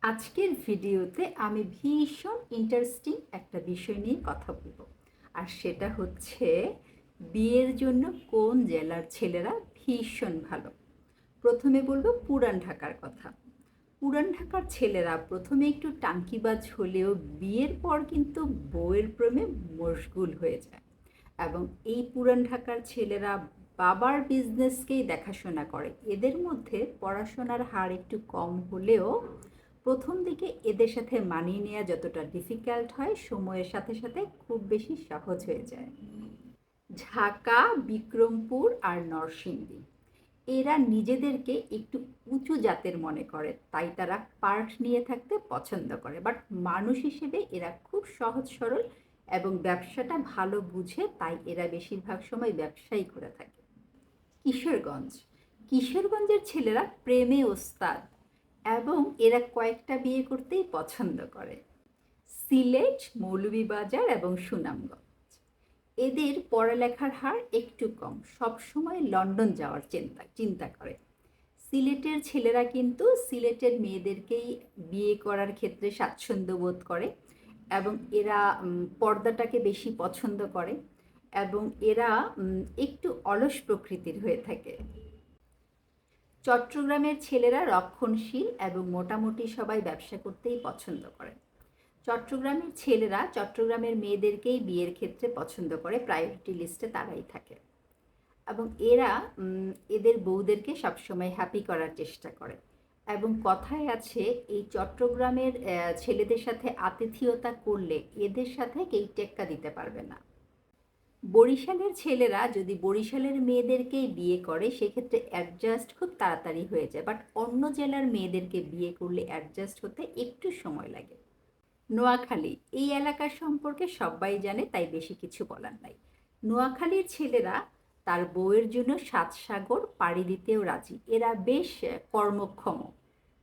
আজকের ভিডিওতে আমি ভীষণ ইন্টারেস্টিং একটা বিষয় নিয়ে কথা বলবো। আর সেটা হচ্ছে বিয়ের জন্য কোন জেলার ছেলেরা ভীষণ ভালো। প্রথমে বলবো পুরান ঢাকার কথা। পুরান ঢাকার ছেলেরা প্রথমে একটু টাঙ্কিবাজ হলেও বিয়ের পর কিন্তু বউয়ের প্রেমে মশগুল হয়ে যায়। এবং এই পুরান ঢাকার ছেলেরা বাবার বিজনেসকেই দেখাশোনা করে। এদের মধ্যে পড়াশোনার হার একটু কম হলেও প্রথম দিকে এদের সাথে মানিয়ে নেওয়া যতটা ডিফিকাল্ট হয়, সময়ের সাথে সাথে খুব বেশি সহজ হয়ে যায়। ঢাকা, বিক্রমপুর আর নরসিংদী, এরা নিজেদেরকে একটু উঁচু জাতের মনে করে, তাই তারা পার্ট নিয়ে থাকতে পছন্দ করে। বাট মানুষ হিসেবে এরা খুব সহজ সরল এবং ব্যবসাটা ভালো বুঝে, তাই এরা বেশিরভাগ সময় ব্যবসাই করে থাকে। কিশোরগঞ্জ, কিশোরগঞ্জের ছেলেরা প্রেমে ওস্তাদ এবং এরা কয়েকটা বিয়ে করতেই পছন্দ করে। সিলেট, মৌলভীবাজার এবং সুনামগঞ্জ, এদের পড়ালেখার হার একটু কম, সবসময় লন্ডন যাওয়ার চিন্তা করে। সিলেটের ছেলেরা কিন্তু সিলেটের মেয়েদেরকেই বিয়ে করার ক্ষেত্রে স্বাচ্ছন্দ্য বোধ করে এবং এরা পর্দাটাকে বেশি পছন্দ করে এবং এরা একটু অলস প্রকৃতির হয়ে থাকে। চট্টগ্রামের ছেলেরা রক্ষণশীল এবং মোটামুটি সবাই ব্যবসা করতেই পছন্দ করে। চট্টগ্রামের ছেলেরা চট্টগ্রামের মেয়েদেরকেই বিয়ের ক্ষেত্রে পছন্দ করে, প্রায়োরিটি লিস্টে তারাই থাকে এবং এরা এদের বউদেরকে সবসময় হ্যাপি করার চেষ্টা করে। এবং কথায় আছে, এই চট্টগ্রামের ছেলেদের সাথে আতিথেয়তা করলে এদের সাথে কেউ টেক্কা দিতে পারবে না। বরিশালের ছেলেরা যদি বরিশালের মেয়েদেরকেই বিয়ে করে সেক্ষেত্রে অ্যাডজাস্ট খুব তাড়াতাড়ি হয়ে যায়, বাট অন্য জেলার মেয়েদেরকে বিয়ে করলে অ্যাডজাস্ট হতে একটু সময় লাগে। নোয়াখালী, এই এলাকার সম্পর্কে সবাই জানে, তাই বেশি কিছু বলার নাই। নোয়াখালীর ছেলেরা তার বউয়ের জন্য ৭ সাগর পাড়ি দিতেও রাজি, এরা বেশ কর্মক্ষম।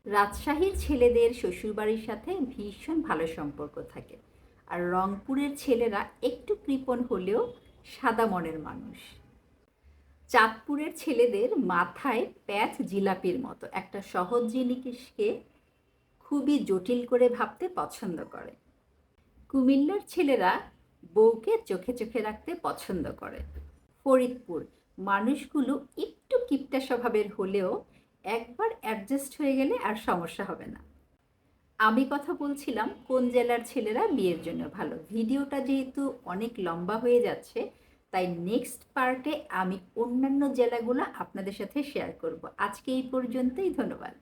রাজশাহীর ছেলেদের শ্বশুরবাড়ির সাথে ভীষণ ভালো সম্পর্ক থাকে। আর রংপুরের ছেলেরা একটু কৃপণ হলেও সাদা মনের মানুষ। চাঁদপুরের ছেলেদের মাথায় প্যাচ জিলাপির মতো, একটা সহজ জিনিসকে খুবই জটিল করে ভাবতে পছন্দ করে। কুমিল্লার ছেলেরা বউকে চোখে চোখে রাখতে পছন্দ করে। ফরিদপুর, মানুষগুলো একটু কিপটা স্বভাবের হলেও একবার অ্যাডজাস্ট হয়ে গেলে আর সমস্যা হবে না। আমি কথা বলছিলাম কোন জেলার ছেলেরা বিয়ের জন্য ভালো। ভিডিওটা যেহেতু অনেক লম্বা হয়ে যাচ্ছে, তাই নেক্সট পার্টে আমি অন্যান্য জেলাগুলো আপনাদের সাথে শেয়ার করব। আজকে এই পর্যন্তই, ধন্যবাদ।